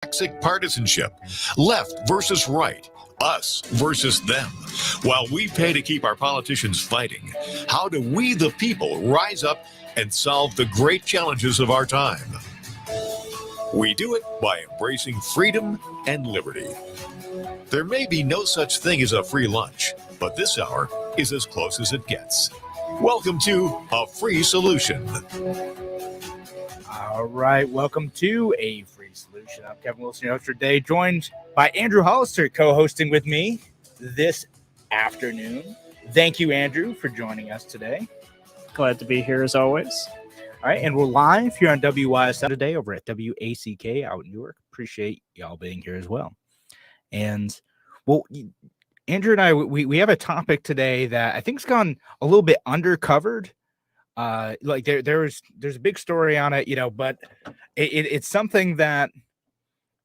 toxic partisanship, left versus right, us versus them. While we pay to keep our politicians fighting, how do we, the people, rise up and solve the great challenges of our time? We do it by embracing freedom and liberty. There may be no such thing as a free lunch, but this hour is as close as it gets. Welcome to A Free Solution. All right, welcome to A Free Solution. I'm Kevin Wilson, your host for today, joined by Andrew Hollister, co-hosting with me this afternoon. Thank you, Andrew, for joining us today. Glad to be here as always. All right, and we're live here on WYSL today over at WACK out in Newark. Appreciate y'all being here as well. And, well, Andrew and I, we have a topic today that I think's gone a little bit undercovered. Like there's a big story on it, but it's something that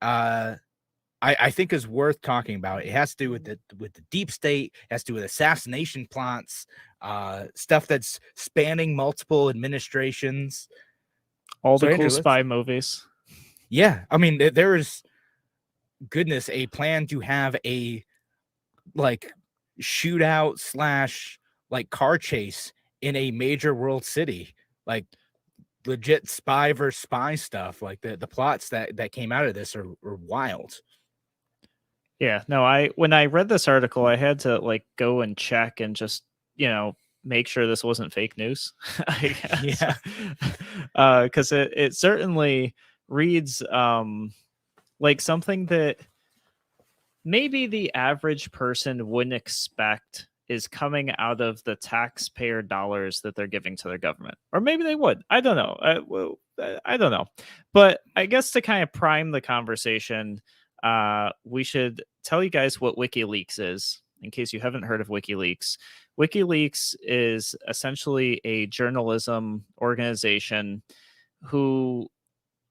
I think is worth talking about. It has to do with the deep state, it has to do with assassination plots, stuff that's spanning multiple administrations. All the cool spy movies. Yeah, I mean, there is, goodness, a plan to have a shootout / car chase in a major world city, like legit spy versus spy stuff. Like the plots that came out of this are wild. Yeah, no, when I read this article, I had to go and check and just, make sure this wasn't fake news. I guess. Yeah. Because it certainly reads like something that maybe the average person wouldn't expect is coming out of the taxpayer dollars that they're giving to their government. Or maybe they would. I don't know. I don't know. But I guess to kind of prime the conversation, we should tell you guys what WikiLeaks is, in case you haven't heard of WikiLeaks. WikiLeaks is essentially a journalism organization who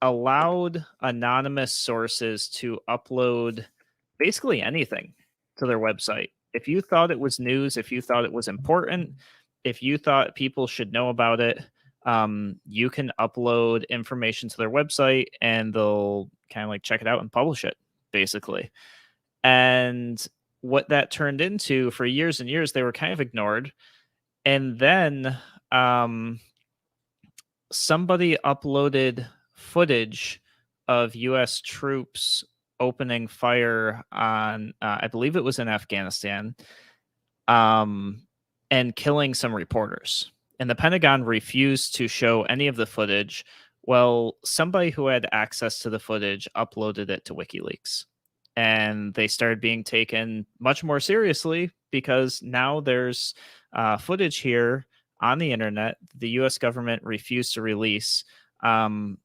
allowed anonymous sources to upload basically anything to their website. If you thought it was news, if you thought it was important, if you thought people should know about it, you can upload information to their website and they'll kind of check it out and publish it, basically. And what that turned into, for years and years, they were kind of ignored. And then somebody uploaded footage of U.S. troops opening fire on, I believe it was in Afghanistan, and killing some reporters. And the Pentagon refused to show any of the footage. Well, somebody who had access to the footage uploaded it to WikiLeaks. And they started being taken much more seriously because now there's footage here on the internet the U.S. government refused to release,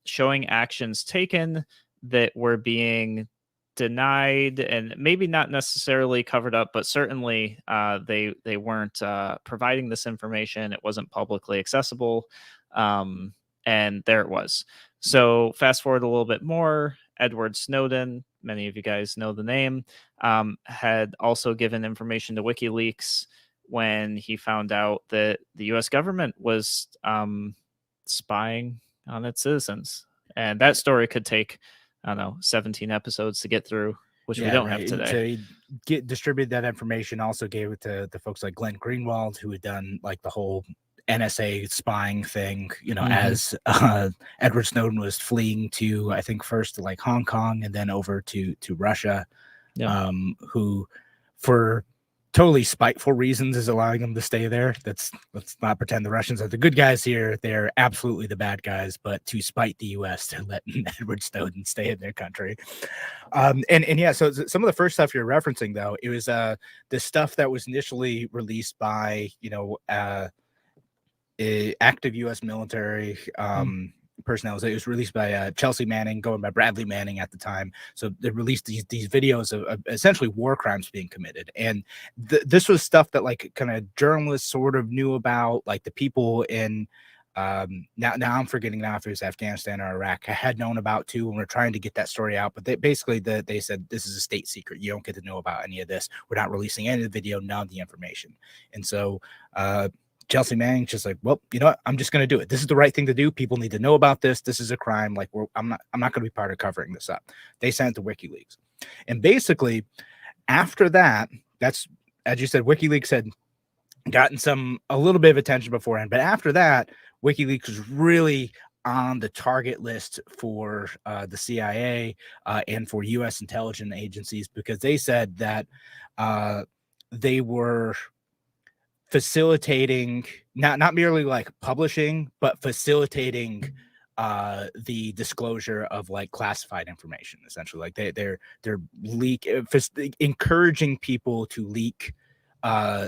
showing actions taken that were being denied and maybe not necessarily covered up, but certainly they weren't providing this information. It wasn't publicly accessible. And there it was. So fast forward a little bit more, Edward Snowden, many of you guys know the name, had also given information to WikiLeaks when he found out that the U.S. government was spying on its citizens. And that story could take, 17 episodes to get through, which we don't have today. So he distributed that information, also gave it to the folks like Glenn Greenwald, who had done the whole NSA spying thing, as Edward Snowden was fleeing to, I think, first to Hong Kong and then over to Russia, who, for totally spiteful reasons, is allowing them to stay there. Let's not pretend the Russians are the good guys here. They're absolutely the bad guys, but to spite the U.S., they're letting Edward Snowden stay in their country. And yeah, so some of the first stuff you're referencing, though, it was the stuff that was initially released by, active U.S. military personnel. It was released by Chelsea Manning, going by Bradley Manning at the time. So they released these videos of essentially war crimes being committed. And this was stuff that kind of journalists sort of knew about, the people in now I'm forgetting now if it was Afghanistan or Iraq, I had known about too, and we're trying to get that story out. But they said this is a state secret. You don't get to know about any of this. We're not releasing any of the video, none of the information. And so Chelsea Manning's just like, well, you know what? I'm just going to do it. This is the right thing to do. People need to know about this. This is a crime. Like, I'm not going to be part of covering this up. They sent it to WikiLeaks. And basically, after that, that's, as you said, WikiLeaks had gotten a little bit of attention beforehand. But after that, WikiLeaks was really on the target list for the CIA and for U.S. intelligence agencies, because they said that they were facilitating, not merely like publishing, but facilitating the disclosure of like classified information. Essentially, like they're encouraging people to leak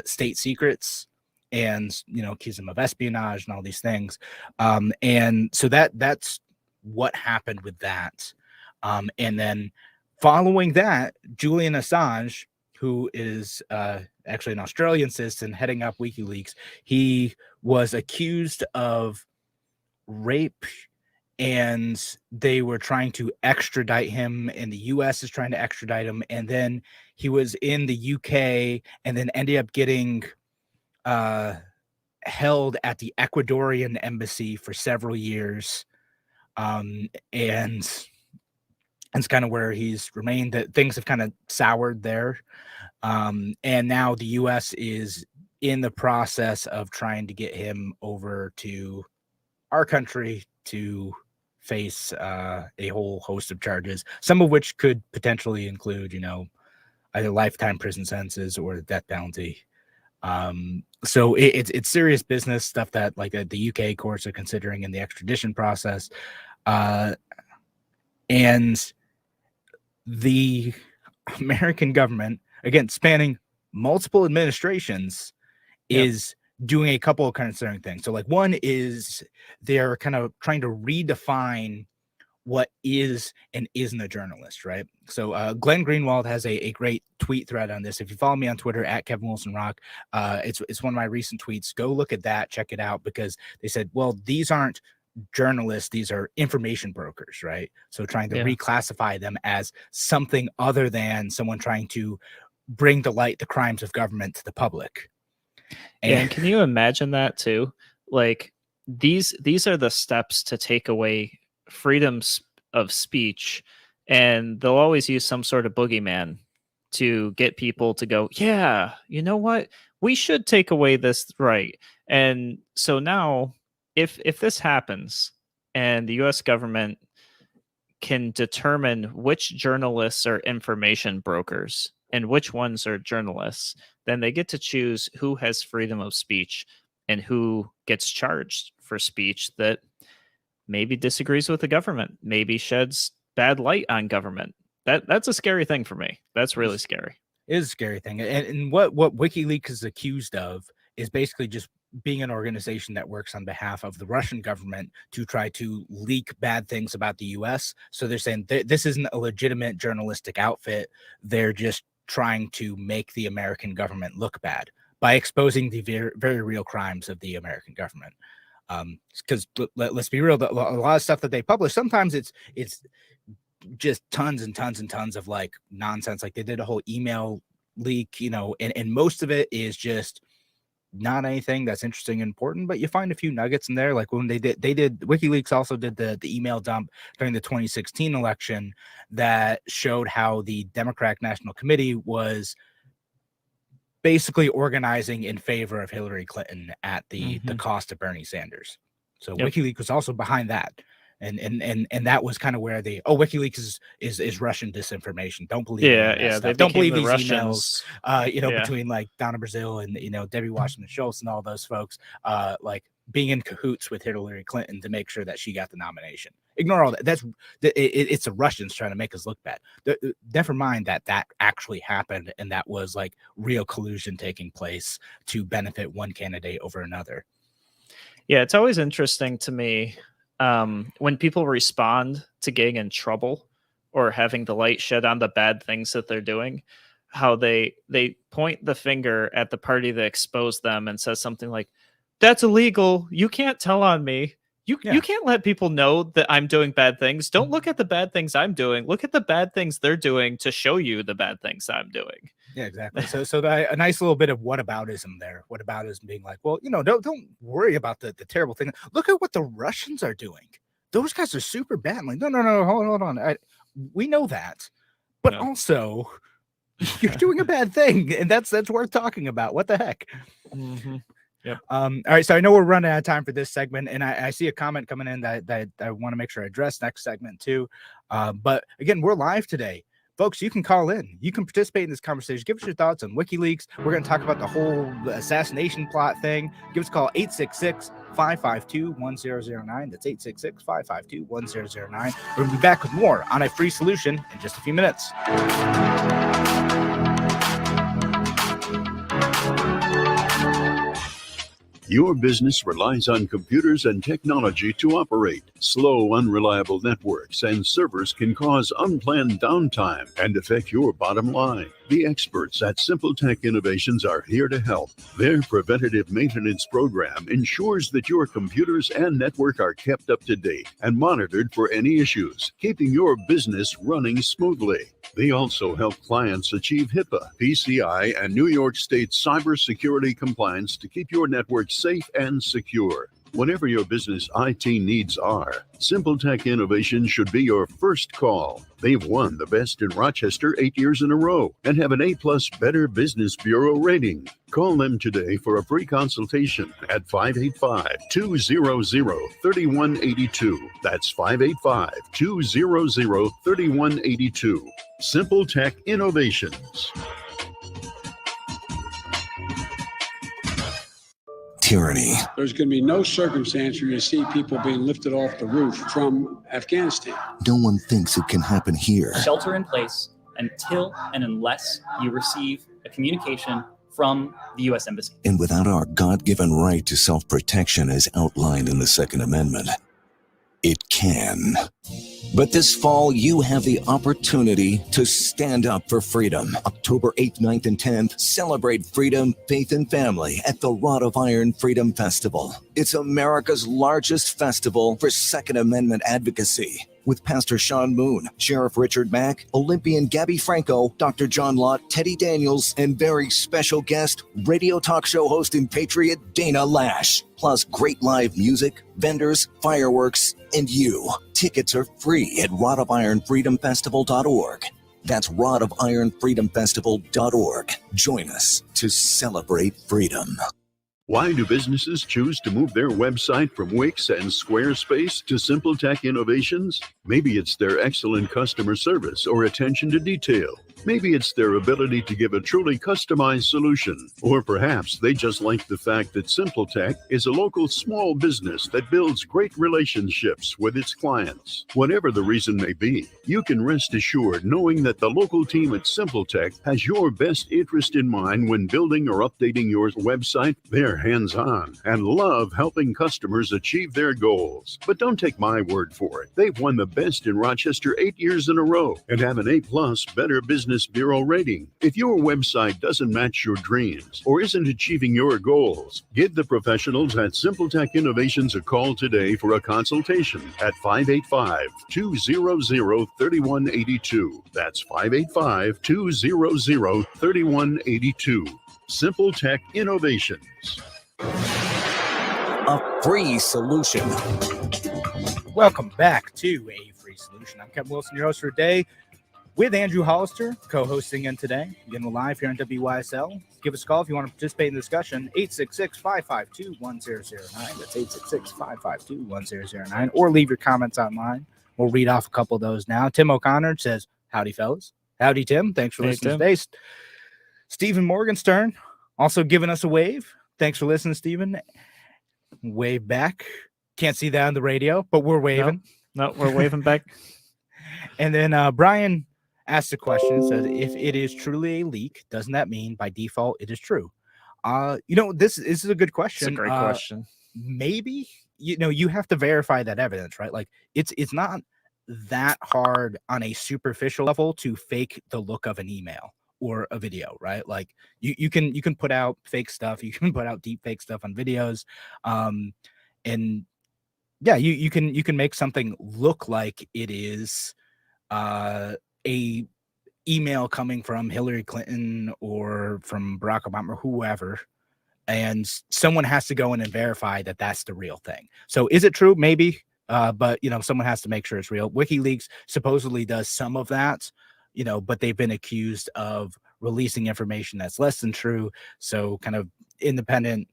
state secrets, and accuse them of espionage and all these things. And so that's what happened with that. And then following that, Julian Assange, who is actually an Australian citizen heading up WikiLeaks, he was accused of rape, and they were trying to extradite him, and the US is trying to extradite him. And then he was in the UK and then ended up getting held at the Ecuadorian embassy for several years. And it's kind of where he's remained. That things have kind of soured there. And now the US is in the process of trying to get him over to our country to face a whole host of charges, some of which could potentially include, either lifetime prison sentences or the death penalty. So it's serious business stuff that like the UK courts are considering in the extradition process. And the American government, again, spanning multiple administrations, is doing a couple of concerning things. So like one is they're kind of trying to redefine what is and isn't a journalist, right? So Glenn Greenwald has a great tweet thread on this. If you follow me on Twitter at Kevin Wilson Rock, it's one of my recent tweets. Go look at that, check it out, because they said, well, these aren't journalists, these are information brokers, right? So trying to reclassify them as something other than someone trying to bring to light the crimes of government to the public. And can you imagine that too? Like these are the steps to take away freedoms of speech, and they'll always use some sort of boogeyman to get people to go, yeah, you know what, we should take away this right. And so now if this happens and the US government can determine which journalists are information brokers and which ones are journalists, then they get to choose who has freedom of speech and who gets charged for speech that maybe disagrees with the government, maybe sheds bad light on government. That's a scary thing for me. That's really scary. It is a scary thing. And what WikiLeaks is accused of is basically just being an organization that works on behalf of the Russian government to try to leak bad things about the US. So they're saying this isn't a legitimate journalistic outfit. They're just trying to make the American government look bad by exposing the very, very real crimes of the American government. Because let's be real, a lot of stuff that they publish, sometimes it's just tons and tons and tons of like nonsense. Like they did a whole email leak, and most of it is just not anything that's interesting and important, but you find a few nuggets in there. Like when they did WikiLeaks also did the email dump during the 2016 election that showed how the Democratic National Committee was basically organizing in favor of Hillary Clinton at the cost of Bernie Sanders. So WikiLeaks was also behind that. And that was kind of where WikiLeaks is Russian disinformation. Don't believe stuff. Don't believe these Russians, emails, between like Donna Brazile and Debbie Washington Schultz and all those folks, like being in cahoots with Hillary Clinton to make sure that she got the nomination. Ignore all that. It's the Russians trying to make us look bad. Never mind that actually happened, and that was like real collusion taking place to benefit one candidate over another. Yeah, it's always interesting to me when people respond to getting in trouble or having the light shed on the bad things that they're doing, how they point the finger at the party that exposed them and says something like, that's illegal, you can't tell on me. You can't let people know that I'm doing bad things. Don't look at the bad things I'm doing. Look at the bad things they're doing to show you the bad things I'm doing. Yeah, exactly. So a nice little bit of whataboutism there. Whataboutism being like, well, don't worry about the terrible thing. Look at what the Russians are doing. Those guys are super bad. I'm like, no, hold on. We know that, but also you're doing a bad thing, and that's worth talking about. What the heck? Mm-hmm. Yep. All right, so I know we're running out of time for this segment, and I see a comment coming in that I want to make sure I address next segment too. But again, we're live today. Folks, you can call in. You can participate in this conversation. Give us your thoughts on WikiLeaks. We're going to talk about the whole assassination plot thing. Give us a call, 866-552-1009. That's 866-552-1009. We're going to be back with more on A Free Solution in just a few minutes. Your business relies on computers and technology to operate. Slow, unreliable networks and servers can cause unplanned downtime and affect your bottom line. The experts at Simple Tech Innovations are here to help. Their preventative maintenance program ensures that your computers and network are kept up to date and monitored for any issues, keeping your business running smoothly. They also help clients achieve HIPAA, PCI, and New York State cybersecurity compliance to keep your network safe and secure. Whatever your business IT needs are, Simple Tech Innovations should be your first call. They've won the Best in Rochester 8 years in a row and have an A+ Better Business Bureau rating. Call them today for a free consultation at 585-200-3182. That's 585-200-3182. Simple Tech Innovations. Tyranny. There's going to be no circumstance where you see people being lifted off the roof from Afghanistan. No one thinks it can happen here. Shelter in place until and unless you receive a communication from the U.S. Embassy. And without our God-given right to self-protection as outlined in the Second Amendment, it can. But this fall, you have the opportunity to stand up for freedom. October 8th, 9th, and 10th, celebrate freedom, faith, and family at the Rod of Iron Freedom Festival. It's America's largest festival for Second Amendment advocacy. With Pastor Sean Moon, Sheriff Richard Mack, Olympian Gabby Franco, Dr. John Lott, Teddy Daniels, and very special guest, radio talk show host and patriot Dana Lash. Plus great live music, vendors, fireworks, and you. Tickets are free at rodofironfreedomfestival.org. That's rodofironfreedomfestival.org. Join us to celebrate freedom. Why do businesses choose to move their website from Wix and Squarespace to Simple Tech Innovations? Maybe it's their excellent customer service or attention to detail. Maybe it's their ability to give a truly customized solution. Or perhaps they just like the fact that Simple Tech is a local small business that builds great relationships with its clients. Whatever the reason may be, you can rest assured knowing that the local team at Simple Tech has your best interest in mind when building or updating your website. They're hands-on and love helping customers achieve their goals. But don't take my word for it. They've won the Best in Rochester 8 years in a row and have an A+ Better Business Bureau rating. If your website doesn't match your dreams or isn't achieving your goals, give the professionals at Simple Tech Innovations a call today for a consultation at 585-200-3182. That's 585-200-3182. Simple Tech Innovations. A free solution. Welcome back to A Free Solution. I'm Kevin Wilson, your host for today, with Andrew Hollister co-hosting in today. Again, we're live here on WYSL. Give us a call if you want to participate in the discussion. 866-552-1009. That's 866-552-1009. Or leave your comments online. We'll read off a couple of those now. Tim O'Connor says, howdy, fellas. Howdy, Tim. Thanks for listening today. Stephen Morgenstern also giving us a wave. Thanks for listening, Stephen. Wave back. Can't see that on the radio, but we're waving. No, we're waving back. And then Brian asked a question. Says, if it is truly a leak, doesn't that mean by default it is true? This is a good question. It's a great question. Maybe, you have to verify that evidence, right? Like it's not that hard on a superficial level to fake the look of an email or a video, right? Like you can put out fake stuff. You can put out deep fake stuff on videos. And Yeah, you can make something look like it is a email coming from Hillary Clinton or from Barack Obama or whoever, and someone has to go in and verify that that's the real thing. So is it true? Maybe, but someone has to make sure it's real. WikiLeaks supposedly does some of that, but they've been accused of releasing information that's less than true. So kind of independent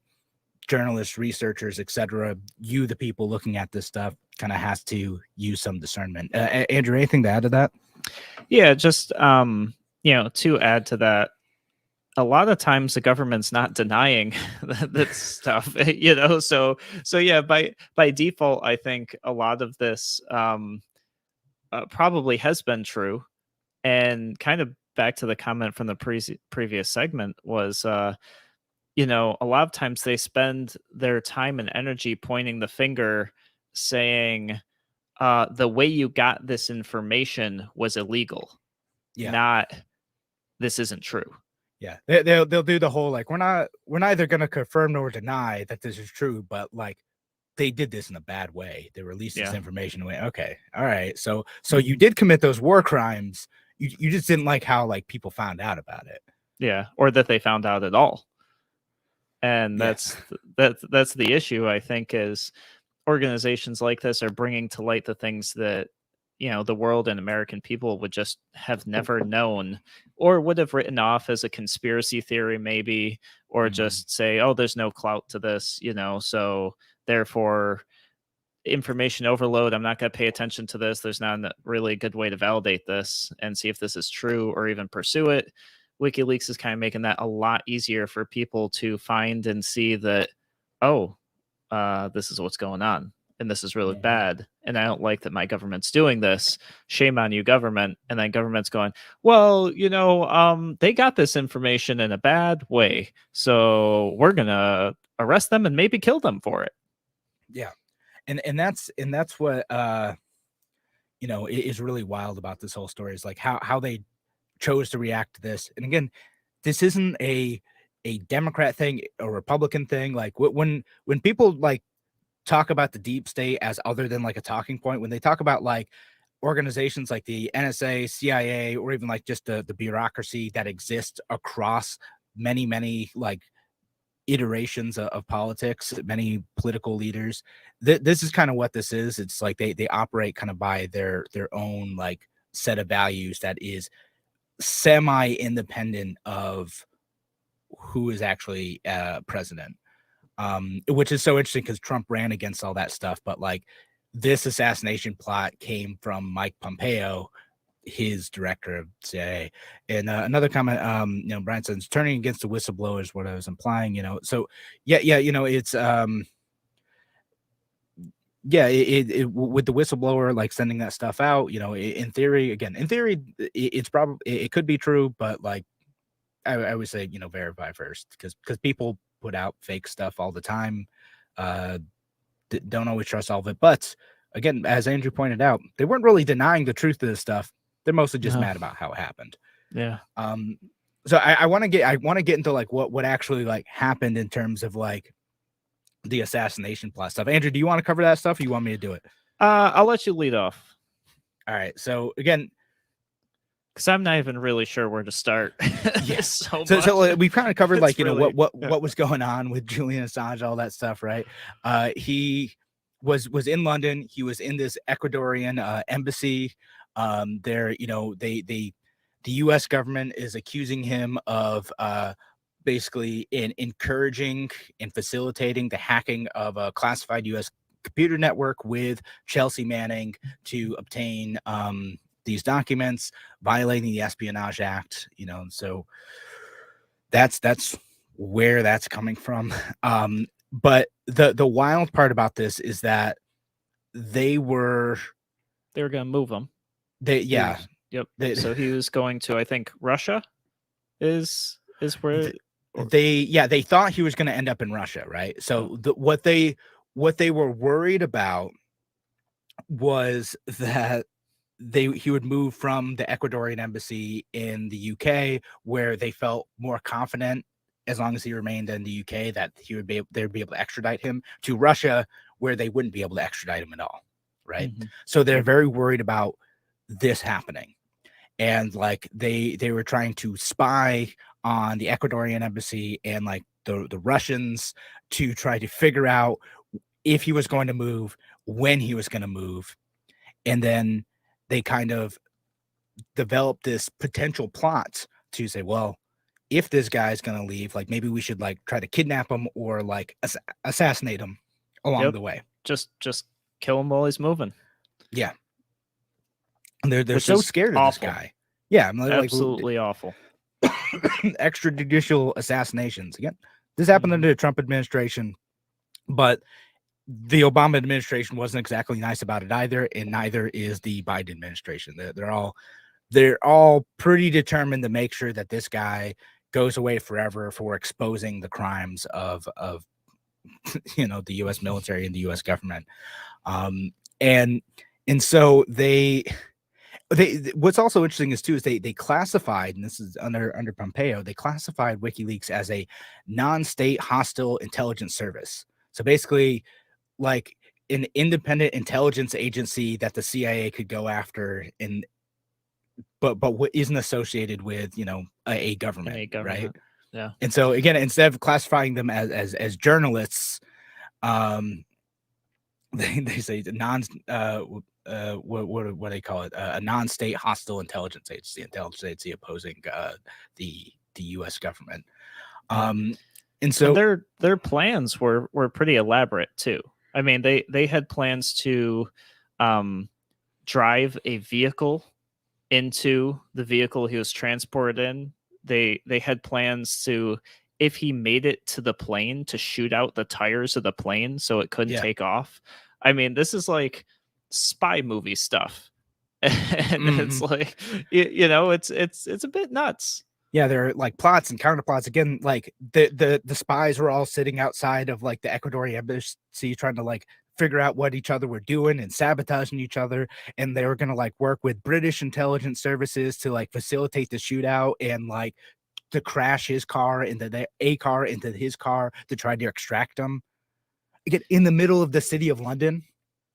journalists, researchers, etc., the people looking at this stuff kind of has to use some discernment. Andrew, anything to add to that? Yeah, just to add to that, a lot of times the government's not denying that stuff, So yeah, by default, I think a lot of this probably has been true. And kind of back to the comment from the previous segment was, a lot of times they spend their time and energy pointing the finger, saying, the way you got this information was illegal. Yeah. Not, this isn't true. Yeah, they'll do the whole like we're neither going to confirm nor deny that this is true, but like they did this in a bad way. They released this information away. Okay, all right, so you did commit those war crimes. You just didn't like how like people found out about it. Yeah, or that they found out at all. And that's the issue, I think, is organizations like this are bringing to light the things that the world and American people would just have never known, or would have written off as a conspiracy theory, maybe, or just say, oh, there's no clout to this, so therefore information overload. I'm not going to pay attention to this. There's not really a good way to validate this and see if this is true or even pursue it. WikiLeaks is kind of making that a lot easier for people to find and see that, this is what's going on. And this is really bad. And I don't like that my government's doing this. Shame on you, government. And then government's going, well, they got this information in a bad way, so we're going to arrest them and maybe kill them for it. Yeah. And that's what, is really wild about this whole story is like how they chose to react to this. And again, this isn't a Democrat thing or Republican thing. Like when people like talk about the deep state as other than like a talking point, when they talk about like organizations like the NSA, CIA, or even like just the bureaucracy that exists across many like iterations of politics, many political leaders, this is kind of what this is. It's like they operate kind of by their own like set of values that is semi-independent of who is actually president. Which is so interesting because Trump ran against all that stuff, but like this assassination plot came from Mike Pompeo, his director of CIA. And another comment, Brian says turning against the whistleblower is what I was implying, So it's it with the whistleblower like sending that stuff out, in theory, it's probably it could be true, but like I would say, verify first because people put out fake stuff all the time. Don't always trust all of it. But again, as Andrew pointed out, they weren't really denying the truth of this stuff. They're mostly just mad about how it happened. Yeah. So I want to get into like what actually like happened in terms of like the assassination plot stuff. Andrew, do you want to cover that stuff or you want me to do it? I'll let you lead off. All right. So again, because I'm not even really sure where to start. Yes. So we've kind of covered like, really, what was going on with Julian Assange, all that stuff, right? He was in London. He was in this Ecuadorian embassy. The U.S. government is accusing him of basically encouraging and facilitating the hacking of a classified U.S. computer network with Chelsea Manning to obtain these documents, violating the Espionage Act, and so that's where that's coming from. But the wild part about this is that they were going to move him. Yep. So he was going to, I think, Russia is where they thought he was going to end up in Russia, right? So what they were worried about was that he would move from the Ecuadorian embassy in the UK, where they felt more confident as long as he remained in the UK that they'd be able to extradite him, to Russia, where they wouldn't be able to extradite him at all, right? Mhm. So they're very worried about this happening. And like they were trying to spy on the Ecuadorian embassy and like the Russians to try to figure out if he was going to move, when he was going to move. And then they kind of developed this potential plot to say, well, if this guy's going to leave, like maybe we should like try to kidnap him or like assassinate him along the way. Just kill him while he's moving. Yeah. And they're Which so is scared of awful. this guy. Yeah, I'm Absolutely awful. Extrajudicial assassinations. Again, this happened under the Trump administration, but the Obama administration wasn't exactly nice about it either, and neither is the Biden administration. They're all pretty determined to make sure that this guy goes away forever for exposing the crimes of the U.S. military and the U.S. government. And so they what's also interesting is they classified, and this is under Pompeo, they classified WikiLeaks as a non-state hostile intelligence service. So basically, like an independent intelligence agency that the CIA could go after, but what isn't associated with a government, right? Yeah. And so again, instead of classifying them as journalists, they say what do they call it? A non-state hostile intelligence agency opposing the U.S. government. And so their plans were pretty elaborate too. I mean, they had plans to drive a vehicle into the vehicle he was transported in. They had plans to, if he made it to the plane, to shoot out the tires of the plane so it couldn't take off. I mean, this is like spy movie stuff. And it's like, it's a bit nuts. Yeah, there are like plots and counterplots. Again, like the spies were all sitting outside of like the Ecuadorian embassy trying to like figure out what each other were doing and sabotaging each other. And they were going to like work with British intelligence services to like facilitate the shootout and like to crash his car into his car to try to extract him. Again, in the middle of the city of London.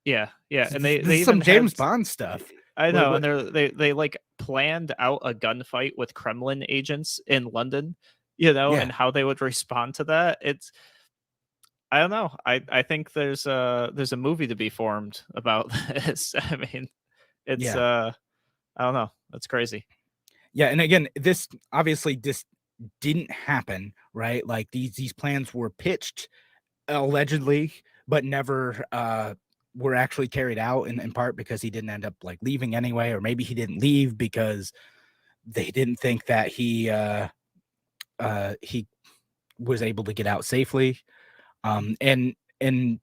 Yeah. And they even some James Bond stuff. I know, and they like planned out a gunfight with Kremlin agents in London, and how they would respond to that. I don't know. I think there's a movie to be formed about this. I mean, it's I don't know. That's crazy. Yeah, and again, this didn't happen, right? Like these plans were pitched allegedly, but never were actually carried out in part because he didn't end up like leaving anyway, or maybe he didn't leave because they didn't think that he was able to get out safely. And I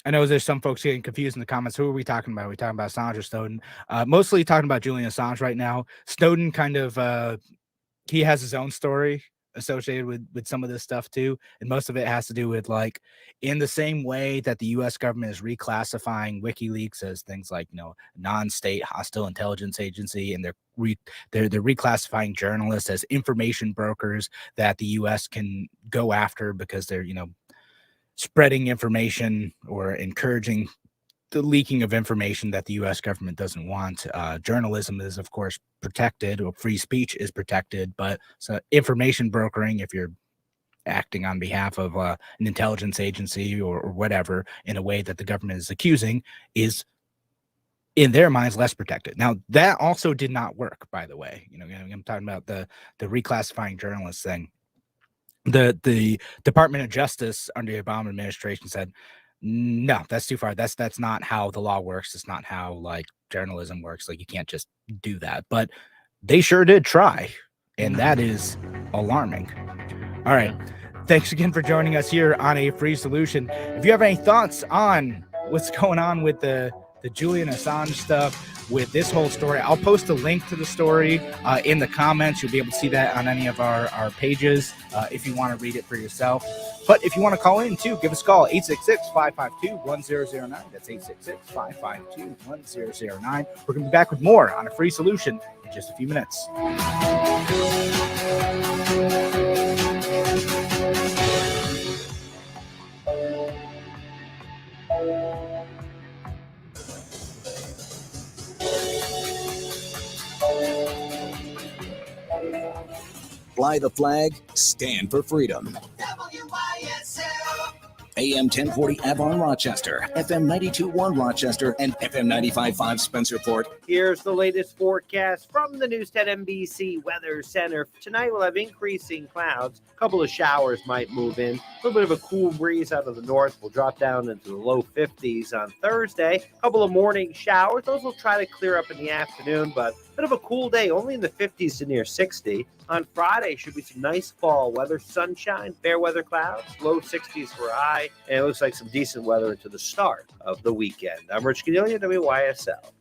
know there's some folks getting confused in the comments. Who are we talking about? Are we talking about Assange or Snowden? Mostly talking about Julian Assange right now. Snowden kind of he has his own story associated with some of this stuff too, and most of it has to do with like in the same way that the U.S. government is reclassifying WikiLeaks as things like non-state hostile intelligence agency, and they're reclassifying journalists as information brokers that the U.S. can go after because they're spreading information or encouraging the leaking of information that the U.S. government doesn't want. Journalism is, of course, protected, or free speech is protected, but so information brokering, if you're acting on behalf of an intelligence agency or whatever in a way that the government is accusing, is in their minds less protected. Now, that also did not work, by the way. I'm talking about the reclassifying journalists thing. The Department of Justice under the Obama administration said, no, that's too far. That's not how the law works. It's not how like journalism works. Like you can't just do that. But they sure did try, and that is alarming. All right. Thanks again for joining us here on A Free Solution. If you have any thoughts on what's going on with the Julian Assange stuff, with this whole story, I'll post a link to the story in the comments. You'll be able to see that on any of our pages if you want to read it for yourself. But if you want to call in too, give us a call, 866-552-1009. That's 866-552-1009. We're going to be back with more on A Free Solution in just a few minutes. Fly the flag, stand for freedom. AM 1040 Avon Rochester, FM 92.1 Rochester, and FM 95.5 Spencerport. Here's the latest forecast from the News 10 NBC Weather Center. Tonight we'll have increasing clouds. A couple of showers might move in. A little bit of a cool breeze out of the north. We'll drop down into the low 50s on Thursday. A couple of morning showers. Those will try to clear up in the afternoon, but a bit of a cool day, only in the 50s to near 60. On Friday, should be some nice fall weather, sunshine, fair weather clouds, low 60s for high, and it looks like some decent weather into the start of the weekend. I'm Rich Cornelia, WYSL.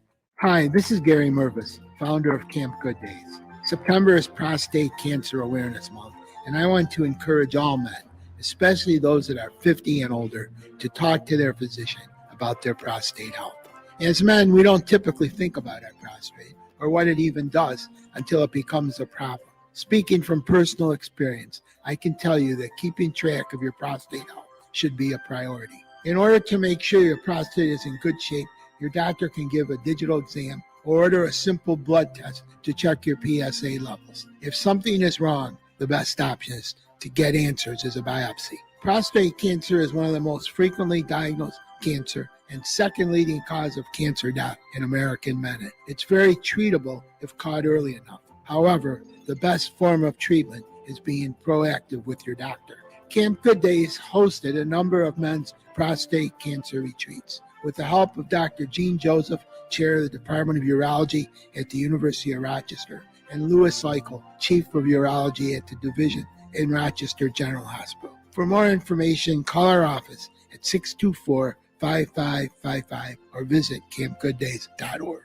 Hi, this is Gary Mervis, founder of Camp Good Days. September is Prostate Cancer Awareness Month, and I want to encourage all men, especially those that are 50 and older, to talk to their physician about their prostate health. As men, we don't typically think about our prostate or what it even does until it becomes a problem. Speaking from personal experience, I can tell you that keeping track of your prostate health should be a priority. In order to make sure your prostate is in good shape, your doctor can give a digital exam or order a simple blood test to check your PSA levels. If something is wrong, the best option is to get answers is a biopsy. Prostate cancer is one of the most frequently diagnosed cancer and second leading cause of cancer death in American men. It's very treatable if caught early enough. However, the best form of treatment is being proactive with your doctor. Camp Good Days hosted a number of men's prostate cancer retreats. With the help of Dr. Gene Joseph, chair of the Department of Urology at the University of Rochester, and Louis Eichel, chief of urology at the division in Rochester General Hospital. For more information, call our office at 624-5555 or visit campgooddays.org.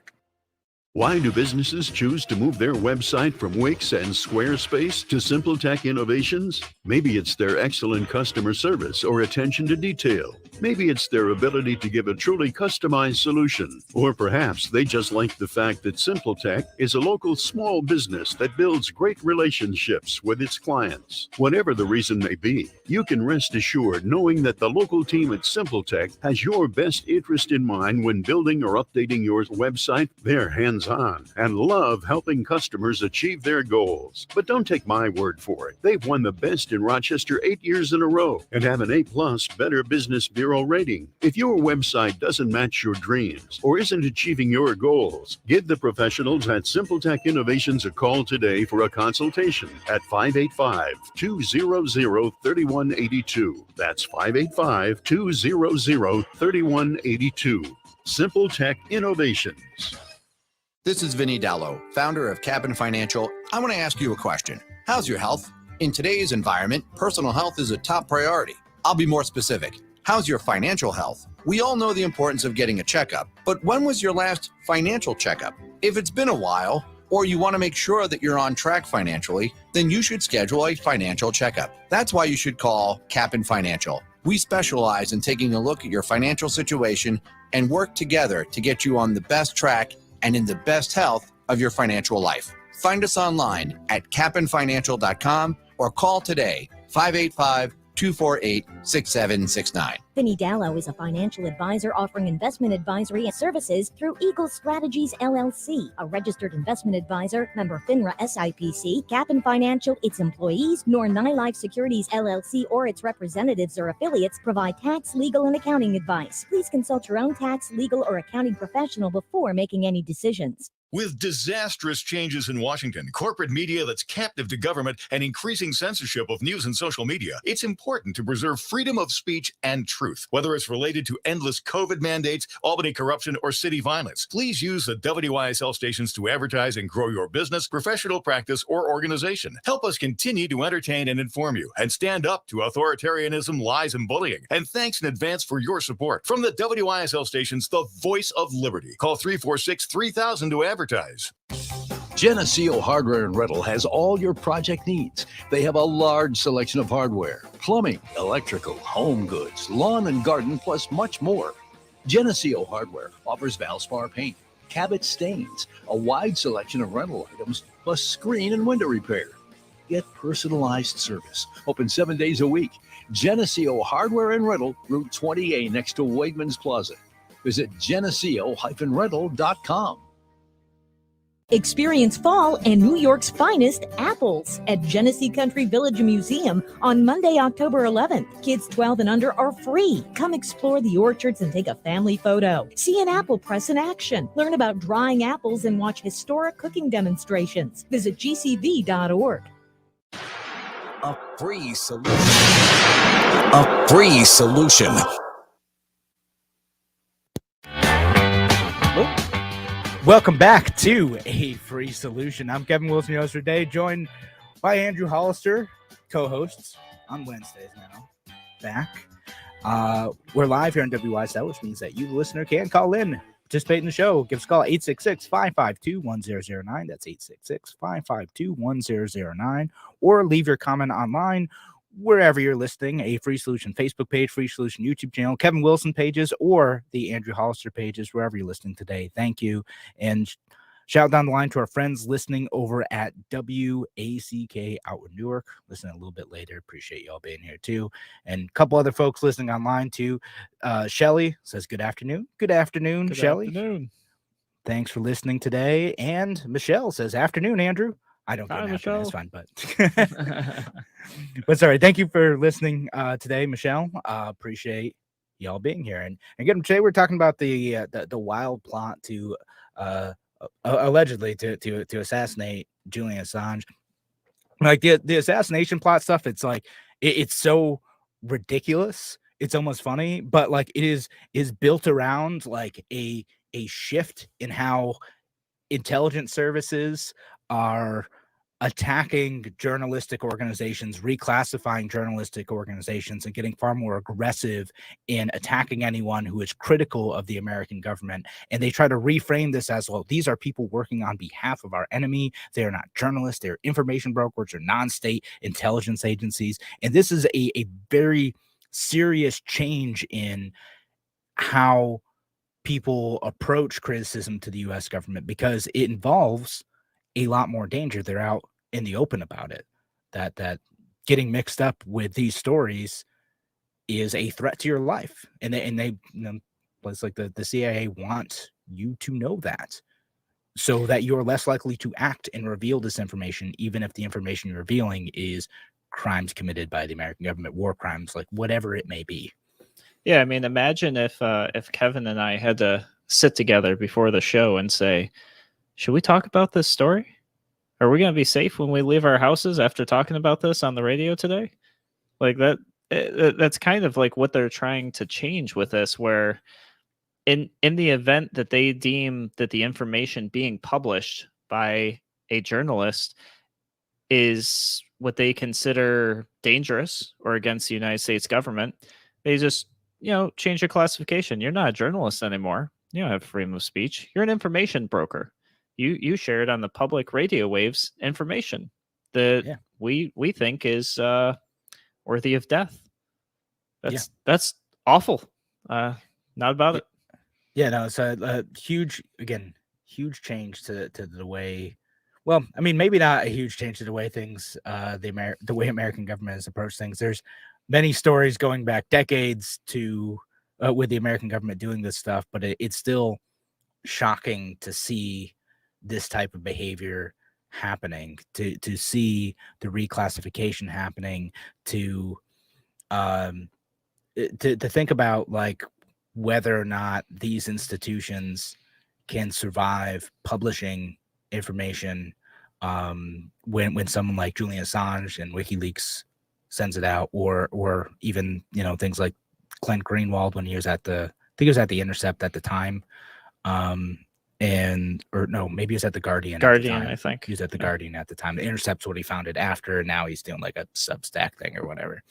Why do businesses choose to move their website from Wix and Squarespace to SimpleTech Innovations? Maybe it's their excellent customer service or attention to detail. Maybe it's their ability to give a truly customized solution. Or perhaps they just like the fact that SimpleTech is a local small business that builds great relationships with its clients. Whatever the reason may be, you can rest assured knowing that the local team at SimpleTech has your best interest in mind when building or updating your website. They're hands-on and love helping customers achieve their goals. But don't take my word for it. They've won the best in Rochester 8 years in a row and have an A+ Better Business Bureau rating. If your website doesn't match your dreams or isn't achieving your goals, give the professionals at SimpleTech Innovations a call today for a consultation at 585-200-3182. That's 585-200-3182. SimpleTech Innovations. This is Vinny Dallo, founder of Cabin Financial. I want to ask you a question. How's your health? In today's environment, personal health is a top priority. I'll be more specific. How's your financial health? We all know the importance of getting a checkup, but when was your last financial checkup? If it's been a while, or you want to make sure that you're on track financially, then you should schedule a financial checkup. That's why you should call Cap'n Financial. We specialize in taking a look at your financial situation and work together to get you on the best track and in the best health of your financial life. Find us online at capnfinancial.com or call today, 585-248-6769. Vinny Dallo is a financial advisor offering investment advisory services through Eagle Strategies, LLC, a registered investment advisor, member FINRA SIPC. Cap'n Financial, its employees, nor NILIFE Securities, LLC, or its representatives or affiliates provide tax, legal, and accounting advice. Please consult your own tax, legal, or accounting professional before making any decisions. With disastrous changes in Washington, corporate media that's captive to government, and increasing censorship of news and social media, it's important to preserve freedom of speech and truth. Whether it's related to endless COVID mandates, Albany corruption, or city violence, please use the WYSL stations to advertise and grow your business, professional practice, or organization. Help us continue to entertain and inform you, and stand up to authoritarianism, lies, and bullying. And thanks in advance for your support. From the WYSL stations, the voice of liberty. Call 346-3000 to advertise. Geneseo Hardware and Rental has all your project needs. They have a large selection of hardware, plumbing, electrical, home goods, lawn and garden, plus much more. Geneseo Hardware offers Valspar paint, Cabot stains, a wide selection of rental items, plus screen and window repair. Get personalized service. Open 7 days a week. Geneseo Hardware and Rental, Route 20A next to Wegmans Plaza. Visit geneseo-rental.com. Experience fall and New York's finest apples at Genesee Country Village Museum on Monday, October 11th. Kids 12 and under are free. Come explore the orchards and take a family photo. See an apple press in action. Learn about drying apples and watch historic cooking demonstrations. Visit gcv.org. A free solution. A free solution. Welcome back to A Free Solution. I'm Kevin Wilson, your host for today, joined by Andrew Hollister, co-hosts on Wednesdays now. Back. We're live here on WYSL, which means that you, the listener, can call in, participate in the show. Give us a call at 866-552-1009. That's 866-552-1009. Or leave your comment online wherever you're listening. A Free Solution Facebook page, Free Solution YouTube channel, Kevin Wilson pages, or the Andrew Hollister pages, wherever you're listening today. Thank you. And shout down the line to our friends listening over at WACK out in Newark. Listening a little bit later. Appreciate y'all being here too. And a couple other folks listening online too. Shelly says, good afternoon. Good afternoon, Shelly. Afternoon. Thanks for listening today. And Michelle says, afternoon, Andrew. I don't get an afternoon, it's fine, but but sorry. Thank you for listening today, Michelle. Appreciate y'all being here. And again, today we're talking about the wild plot to allegedly to assassinate Julian Assange. Like the assassination plot stuff, it's like it's so ridiculous. It's almost funny, but like it is built around like a shift in how intelligence services are attacking journalistic organizations, reclassifying journalistic organizations, and getting far more aggressive in attacking anyone who is critical of the American government. And they try to reframe this as, well, these are people working on behalf of our enemy. They are not journalists. They're information brokers or non-state intelligence agencies. And this is a very serious change in how people approach criticism to the U.S. government, because it involves a lot more danger. They're out in the open about it, that getting mixed up with these stories is a threat to your life. And they you know, it's like the CIA want you to know that, so that you're less likely to act and reveal this information, even if the information you're revealing is crimes committed by the American government, war crimes, like whatever it may be. Yeah, I mean, imagine if Kevin and I had to sit together before the show and say, should we talk about this story? Are we going to be safe when we leave our houses after talking about this on the radio today? Like that's kind of like what they're trying to change with this, where in the event that they deem that the information being published by a journalist is what they consider dangerous or against the United States government, they just, change your classification. You're not a journalist anymore. You don't have freedom of speech. You're an information broker. You shared on the public radio waves information that we think is worthy of death. That's awful. Not about it. Yeah, no, it's a huge change to the way. Well, I mean, maybe not a huge change to the way things, the way American government has approached things. There's many stories going back decades to with the American government doing this stuff, but it's still shocking to see this type of behavior happening, to see the reclassification happening, to think about like whether or not these institutions can survive publishing information when someone like Julian Assange and WikiLeaks sends it out, or even things like Glenn Greenwald when he was at the Intercept at the time. Maybe he was at the Guardian. I think he was at the Guardian at the time. The Intercept's what he founded after, and now he's doing like a Substack thing or whatever.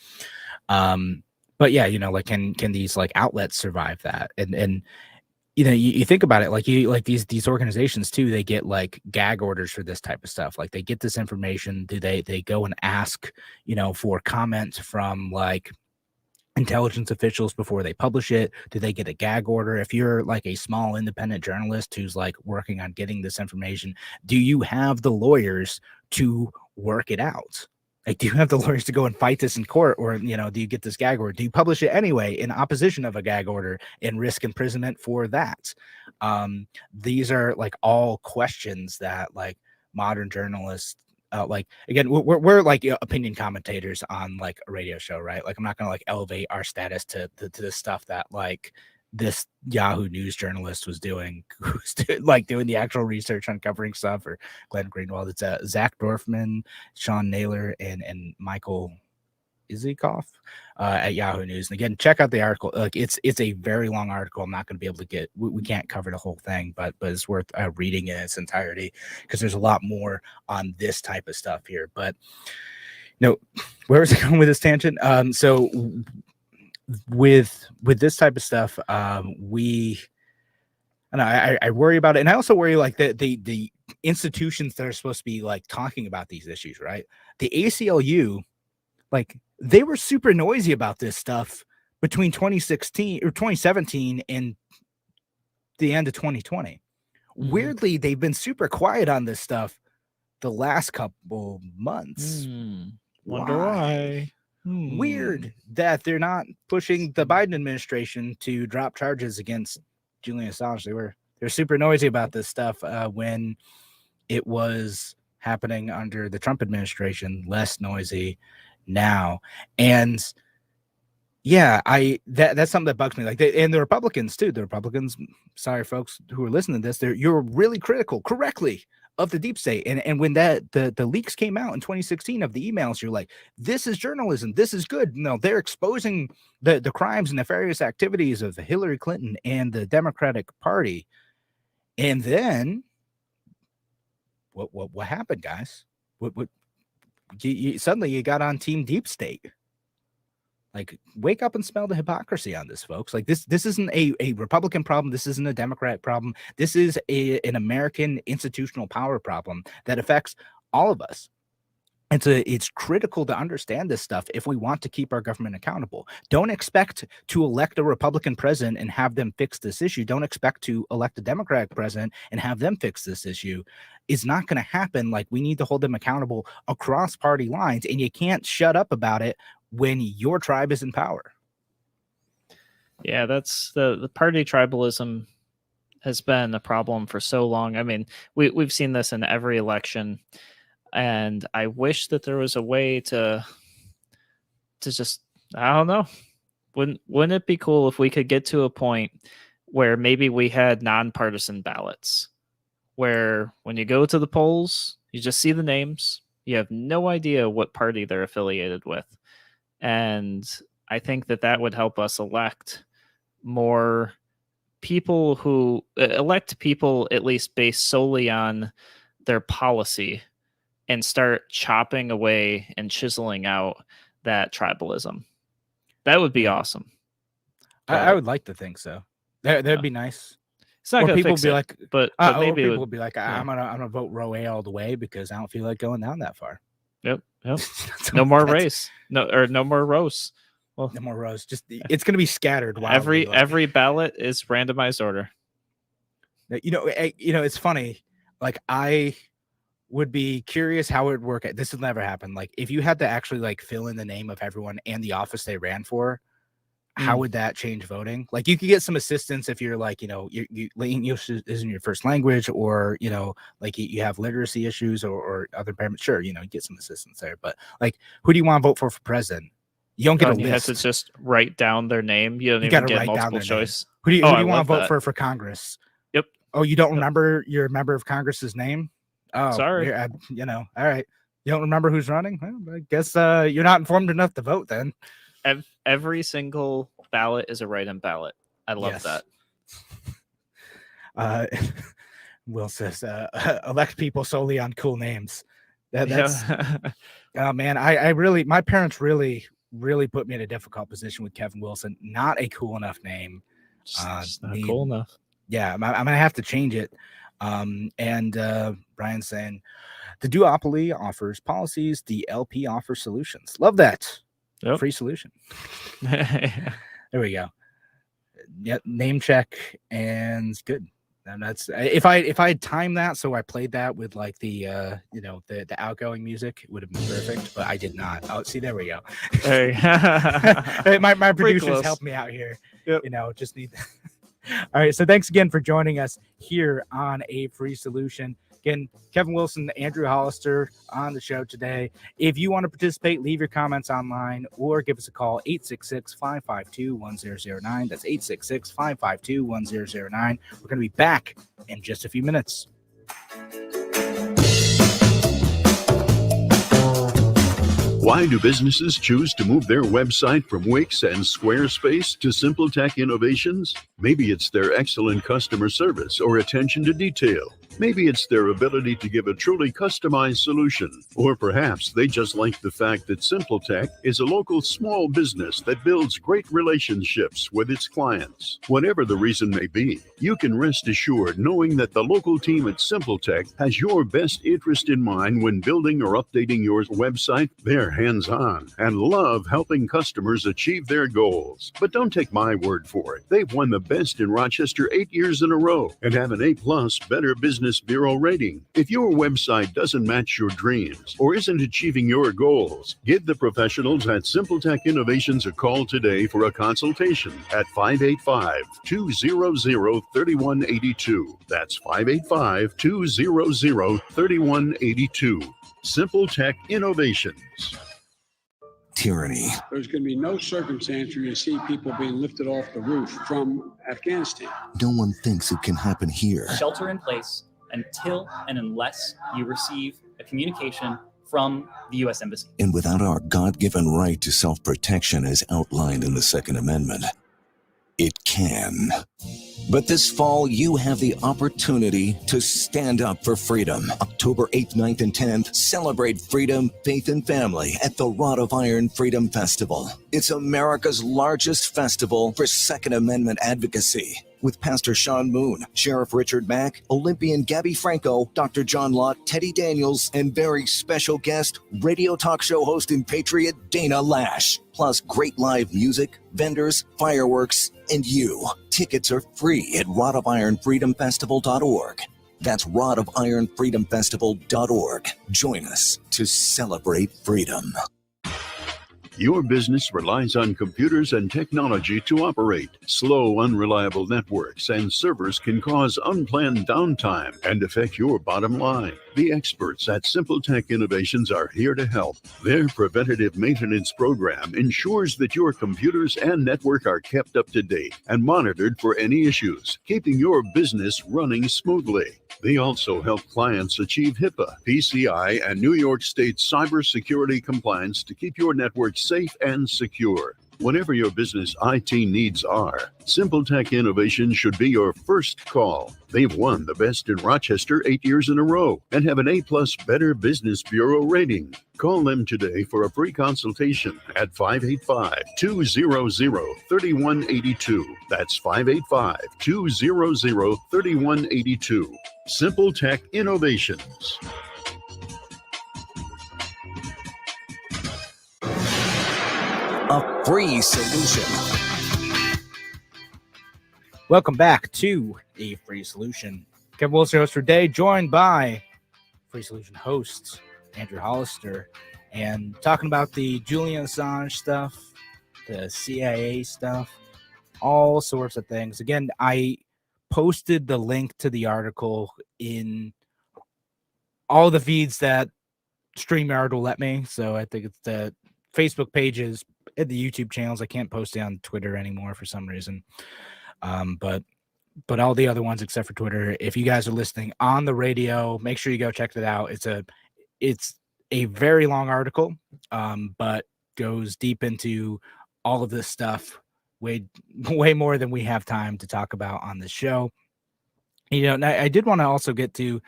But yeah, like can these like outlets survive that? And you think about it, like these organizations too, they get like gag orders for this type of stuff. Like they get this information, they go and ask for comments from like intelligence officials before they publish it? Do they get a gag order? If you're like a small independent journalist who's like working on getting this information, do you have the lawyers to work it out? Like, do you have the lawyers to go and fight this in court, or do you get this gag order? Do you publish it anyway in opposition of a gag order and risk imprisonment for that? These are like all questions that like modern journalists, like, again, we're like opinion commentators on like a radio show, right? Like, I'm not gonna like elevate our status to the stuff that like this Yahoo News journalist was doing, who's doing the actual research on covering stuff, or Glenn Greenwald. It's Zach Dorfman, Sean Naylor, and Michael Isikoff at Yahoo News. And again, check out the article. Like, it's a very long article. I'm not going to be able to get. We can't cover the whole thing, but it's worth reading in its entirety, because there's a lot more on this type of stuff here. But where was I going with this tangent? So with this type of stuff, I worry about it, and I also worry like the institutions that are supposed to be like talking about these issues, right? The ACLU, like, they were super noisy about this stuff between 2016 or 2017 and the end of 2020. Weirdly, they've been super quiet on this stuff the last couple months. Wonder why. Weird that they're not pushing the Biden administration to drop charges against Julian Assange. They're super noisy about this stuff when it was happening under the Trump administration. Less noisy now, and yeah, that's something that bugs me. Like, and the Republicans too. The Republicans, sorry folks who are listening to this, you're really critical, correctly, of the deep state. And when the leaks came out in 2016 of the emails, you're like, this is journalism, this is good. No, they're exposing the crimes and nefarious activities of Hillary Clinton and the Democratic Party. And then what happened, guys? What suddenly you got on team deep state. Like, wake up and smell the hypocrisy on this, folks. Like, this isn't a Republican problem. This isn't a Democrat problem. This is an American institutional power problem that affects all of us. And so it's critical to understand this stuff if we want to keep our government accountable. Don't expect to elect a Republican president and have them fix this issue. Don't expect to elect a Democratic president and have them fix this issue. It's not going to happen. Like, we need to hold them accountable across party lines, and you can't shut up about it when your tribe is in power. Yeah, that's the party tribalism has been a problem for so long. I mean, we've seen this in every election, and I wish that there was a way to just, I don't know, wouldn't it be cool if we could get to a point where maybe we had nonpartisan ballots, where when you go to the polls, you just see the names, you have no idea what party they're affiliated with. And I think that would help us elect more people who elect people at least based solely on their policy, and start chopping away and chiseling out that tribalism. That would be awesome. I would like to think so. That'd be nice. It's not or gonna people fix be it, like, but maybe people would be like, I'm gonna vote row A all the way because I don't feel like going down that far. Yep. No more race. No more rows. Well, no more rows. Just it's going to be scattered. Every ballot is randomized order. It's funny. Like, I would be curious how it would work. This will never happen. Like, if you had to actually like fill in the name of everyone and the office they ran for, how would that change voting? Like, you could get some assistance if you're like, English isn't your first language, or, like you have literacy issues or other impairments. Sure, you get some assistance there. But like, who do you want to vote for president? You don't get a list. You have to just write down their name. You don't even get multiple choice. Who do you want to vote for Congress? Yep. Oh, you don't remember your member of Congress's name? Oh, sorry. All right. You don't remember who's running? Well, I guess you're not informed enough to vote then. Every single ballot is a write-in ballot. I love that. Will says, elect people solely on cool names. That's oh man, my parents really put me in a difficult position with Kevin Wilson. Not a cool enough name. Not cool enough. Yeah, I'm gonna have to change it. And Brian's saying the duopoly offers policies, the LP offers solutions. Love that. Yep. Free solution. There we go. Yep, name check and good. And that's if I had timed that, so I played that with like the the outgoing music, it would have been perfect, but I did not. Oh, see, there we go. Hey. my producers close. helped me out here. Yep. Just need. All right, so thanks again for joining us here on A Free Solution. Again, Kevin Wilson, Andrew Hollister on the show today. If you want to participate, leave your comments online or give us a call, 866-552-1009. That's 866-552-1009. We're going to be back in just a few minutes. Why do businesses choose to move their website from Wix and Squarespace to SimpleTech Innovations? Maybe it's their excellent customer service or attention to detail. Maybe it's their ability to give a truly customized solution. Or perhaps they just like the fact that SimpleTech is a local small business that builds great relationships with its clients. Whatever the reason may be, you can rest assured knowing that the local team at SimpleTech has your best interest in mind when building or updating your website. They're hands-on and love helping customers achieve their goals. But don't take my word for it. They've won the best in Rochester 8 years in a row and have an A+ Better Business Bureau rating. If your website doesn't match your dreams or isn't achieving your goals, give the professionals at SimpleTech Innovations a call today for a consultation at 585-200-3182. That's 585-200-3182. SimpleTech Innovations. Tyranny. There's going to be no circumstance where you see people being lifted off the roof from Afghanistan. No one thinks it can happen here. Shelter in place until and unless you receive a communication from the U.S. Embassy. And without our God-given right to self-protection as outlined in the Second Amendment, it can. But this fall, you have the opportunity to stand up for freedom. October 8th, 9th, and 10th, celebrate freedom, faith, and family at the Rod of Iron Freedom Festival. It's America's largest festival for Second Amendment advocacy. With Pastor Sean Moon, Sheriff Richard Mack, Olympian Gabby Franco, Dr. John Lott, Teddy Daniels, and very special guest, radio talk show host and patriot Dana Lash. Plus great live music, vendors, fireworks, and you. Tickets are free at rodofironfreedomfestival.org. That's rodofironfreedomfestival.org. Join us to celebrate freedom. Your business relies on computers and technology to operate. Slow, unreliable networks and servers can cause unplanned downtime and affect your bottom line. The experts at SimpleTech Innovations are here to help. Their preventative maintenance program ensures that your computers and network are kept up to date and monitored for any issues, keeping your business running smoothly. They also help clients achieve HIPAA, PCI, and New York State cybersecurity compliance to keep your network safe and secure. Whatever your business IT needs are, SimpleTech Innovations should be your first call. They've won the best in Rochester 8 years in a row and have an A+ Better Business Bureau rating. Call them today for a free consultation at 585-200-3182. That's 585-200-3182. SimpleTech Innovations. A free solution. Welcome back to A Free Solution. Kevin Wilson, host for today, joined by Free Solution host Andrew Hollister, and talking about the Julian Assange stuff, the CIA stuff, all sorts of things. Again, I posted the link to the article in all the feeds that StreamYard will let me. So I think it's the Facebook pages and the YouTube channels. I can't post it on Twitter anymore for some reason. But all the other ones except for Twitter, if you guys are listening on the radio, make sure you go check it out. It's a very long article, but goes deep into all of this stuff, way more than we have time to talk about on this show. And I did want to also get to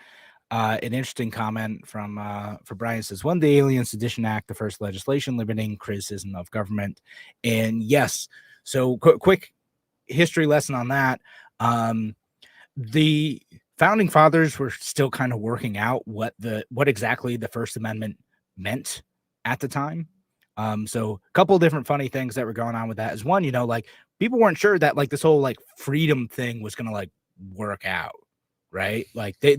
an interesting comment from for Brian. It says, when the Alien Sedition Act, the first legislation limiting criticism of government. And yes, so quick history lesson on that. The founding fathers were still kind of working out what exactly the First Amendment meant at the time. So a couple of different funny things that were going on with that is one, like people weren't sure that like this whole like freedom thing was going to like work out. right? Like they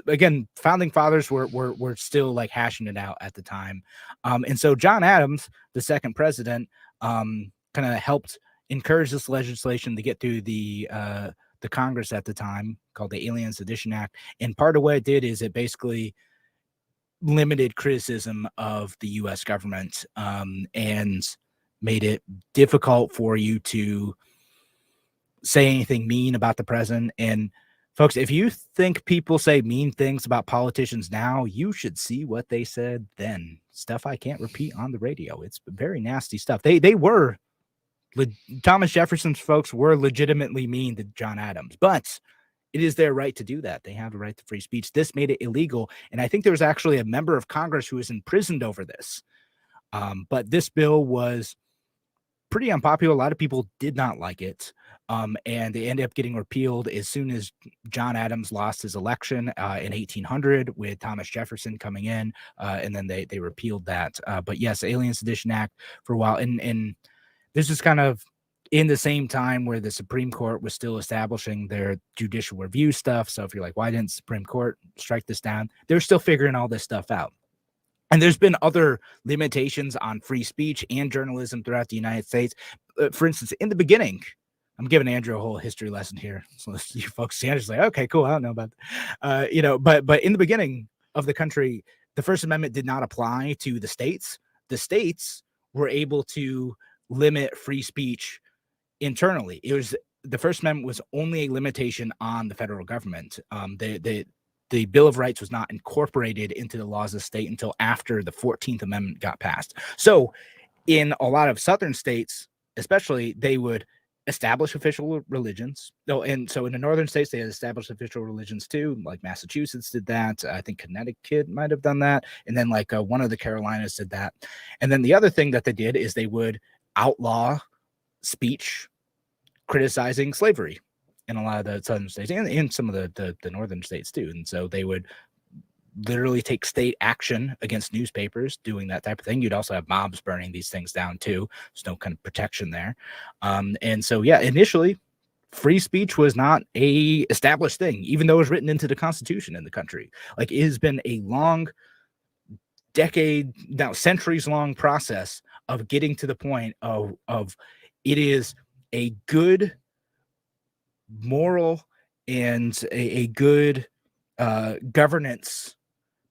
again, founding fathers were still like hashing it out at the time. And so John Adams, the second president, kind of helped encourage this legislation to get through the Congress at the time, called the Alien Sedition Act. And part of what it did is it basically limited criticism of the U.S. government, and made it difficult for you to say anything mean about the president. And folks, if you think people say mean things about politicians now, you should see what they said then. Stuff I can't repeat on the radio. It's very nasty stuff. Thomas Jefferson's folks were legitimately mean to John Adams, but it is their right to do that. They have a right to free speech. This made it illegal. And I think there was actually a member of Congress who was imprisoned over this. But this bill was pretty unpopular. A lot of people did not like it. And they ended up getting repealed as soon as John Adams lost his election in 1800 with Thomas Jefferson coming in. And then they repealed that. But yes, Alien Sedition Act for a while. And this is kind of in the same time where the Supreme Court was still establishing their judicial review stuff. So if you're like, why didn't the Supreme Court strike this down? They're still figuring all this stuff out. And there's been other limitations on free speech and journalism throughout the United States. For instance, in the beginning, I'm giving Andrew a whole history lesson here. So you folks see, Andrew's like, okay, cool. I don't know about that. But in the beginning of the country, the First Amendment did not apply to the states. The states were able to limit free speech internally. The First Amendment was only a limitation on the federal government. The Bill of Rights was not incorporated into the laws of the state until after the 14th Amendment got passed. So in a lot of southern states, especially, they would establish official religions. And so in the northern states, they had established official religions too. Like Massachusetts did that. I think Connecticut might have done that. And then like one of the Carolinas did that. And then the other thing that they did is they would outlaw speech criticizing slavery in a lot of the southern states and in some of the northern states too. And so they would literally take state action against newspapers doing that type of thing. You'd also have mobs burning these things down too. There's no kind of protection there. And so, yeah, initially free speech was not a established thing, even though it was written into the Constitution in the country. Like, it has been a long centuries long process of getting to the point of it is a good moral and a good governance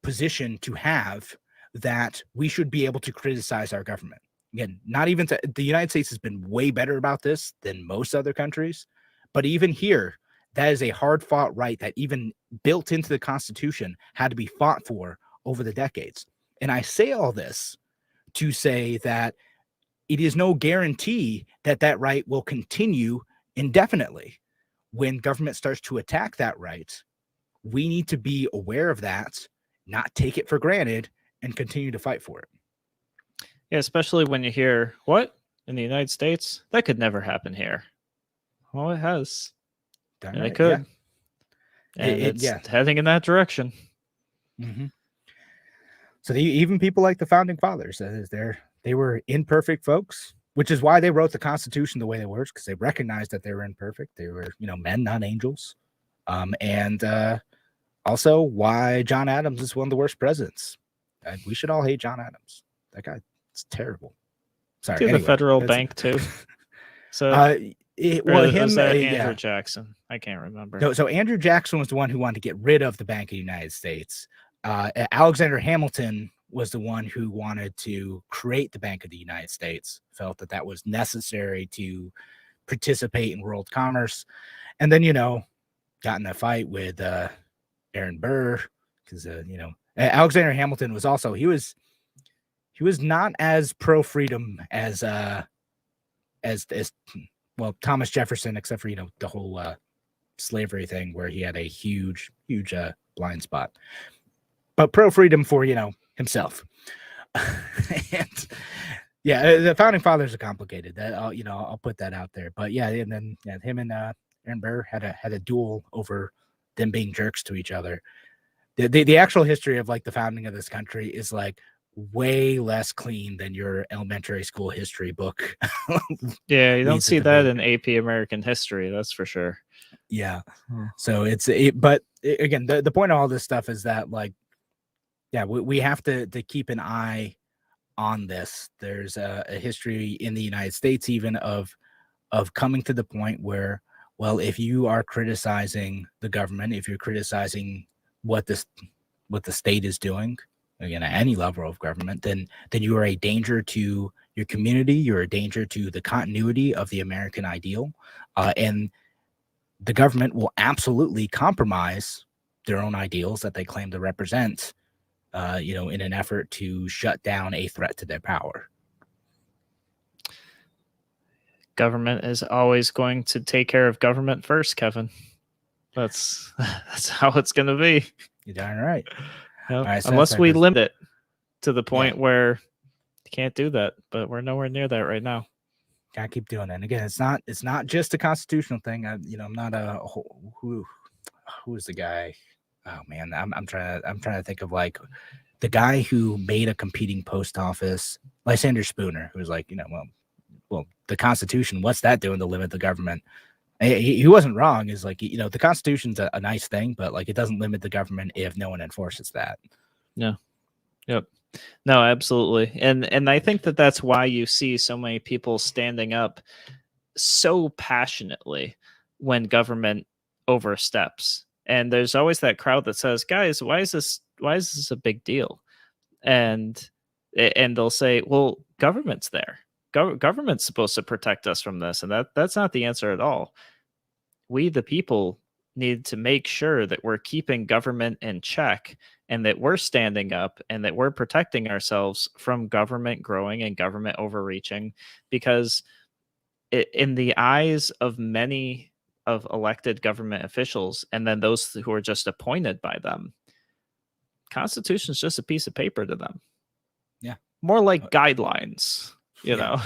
position to have, that we should be able to criticize our government. Again, not even the United States has been way better about this than most other countries, but even here, that is a hard fought right that even built into the Constitution had to be fought for over the decades. And I say all this to say that it is no guarantee that that right will continue indefinitely. When government starts to attack that right, we need to be aware of that, not take it for granted, and continue to fight for it. Yeah, especially when you hear, what? In the United States? That could never happen here. Well, it has. And it could. Yeah. And it's heading in that direction. Mm-hmm. So even people like the founding fathers, they were imperfect folks, which is why they wrote the Constitution the way they were, because they recognized that they were imperfect. They were, men, not angels. And also why John Adams is one of the worst presidents. We should all hate John Adams. That guy is terrible. Sorry. To the federal bank too. So Andrew Jackson. I can't remember. So Andrew Jackson was the one who wanted to get rid of the Bank of the United States. Alexander Hamilton was the one who wanted to create the Bank of the United States, felt that that was necessary to participate in world commerce. And then, got in a fight with Aaron Burr because, Alexander Hamilton was also, he was not as pro-freedom as Thomas Jefferson, except for, the whole slavery thing where he had a huge blind spot. But pro-freedom for, himself. And the founding fathers are complicated. That I'll put that out there. But and then him and Aaron Burr had a duel over them being jerks to each other. The actual history of like the founding of this country is like way less clean than your elementary school history book. Yeah, you don't see that in AP American history, that's for sure. Yeah. So again, the point of all this stuff is that, like, yeah, we have to keep an eye on this. There's a history in the United States even of coming to the point where, well, if you are criticizing the government, if you're criticizing what the state is doing, again, at any level of government, then you are a danger to your community. You're a danger to the continuity of the American ideal, and the government will absolutely compromise their own ideals that they claim to represent, in an effort to shut down a threat to their power. Government is always going to take care of government first, Kevin. That's how it's going to be. You're darn right. Yep. Right, so unless we limit it to the point where you can't do that, but we're nowhere near that right now. Gotta keep doing it. And again, it's not just a constitutional thing. I'm not who is the guy? Oh man, I'm trying to think of, like, the guy who made a competing post office, Lysander Spooner, who was like, well, the Constitution, what's that doing to limit the government? He wasn't wrong. Is like, the Constitution's a nice thing, but, like, it doesn't limit the government if no one enforces that. No. Yep. No, absolutely. And I think that's why you see so many people standing up so passionately when government oversteps. And there's always that crowd that says, guys, why is this a big deal? And they'll say, well, government's there. Government's supposed to protect us from this. And that's not the answer at all. We, the people, need to make sure that we're keeping government in check, and that we're standing up and that we're protecting ourselves from government growing and government overreaching, because in the eyes of many of elected government officials, and then those who are just appointed by them, Constitution is just a piece of paper to them. Yeah. More like guidelines, know.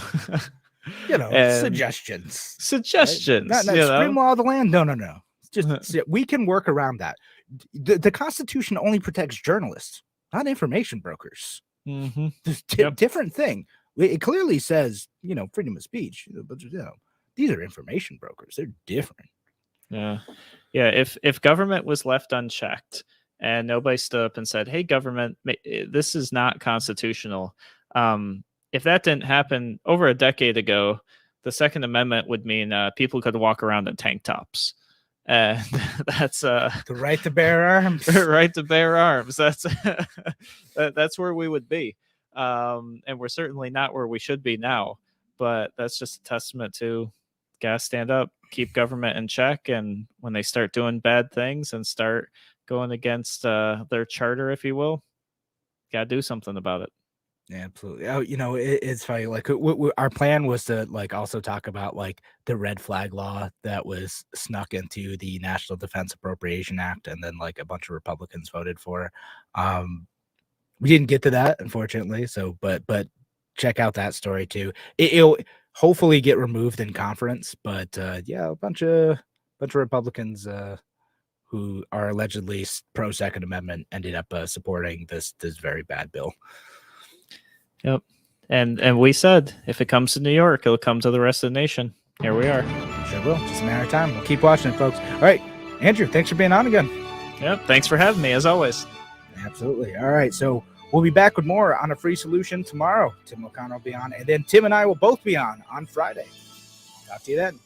Suggestions. Suggestions. Right? Not supreme law of the land. No. Just we can work around that. The Constitution only protects journalists, not information brokers. Mm-hmm. Different thing. It clearly says, freedom of speech, but these are information brokers. They're different. Yeah. If government was left unchecked and nobody stood up and said, "Hey, government, this is not constitutional," if that didn't happen over a decade ago, the Second Amendment would mean people could walk around in tank tops. And that's the right to bear arms. Right to bear arms. That's where we would be. And we're certainly not where we should be now. But that's just a testament to gotta stand up, keep government in check, and when they start doing bad things and start going against their charter, if you will, gotta do something about it. Yeah, absolutely. Oh, it's funny. Like, our plan was to, like, also talk about, like, the red flag law that was snuck into the National Defense Appropriation Act, and then, like, a bunch of Republicans voted for. We didn't get to that, unfortunately. So, but check out that story too. It'll hopefully get removed in conference. But a bunch of Republicans who are allegedly pro Second Amendment ended up supporting this very bad bill. Yep. And we said, if it comes to New York, it'll come to the rest of the nation. Here we are. Sure will. Just a matter of time. We'll keep watching it, folks. All right. Andrew, thanks for being on again. Yep. Thanks for having me, as always. Absolutely. All right. So we'll be back with more on A Free Solution tomorrow. Tim O'Connor will be on, and then Tim and I will both be on Friday. Talk to you then.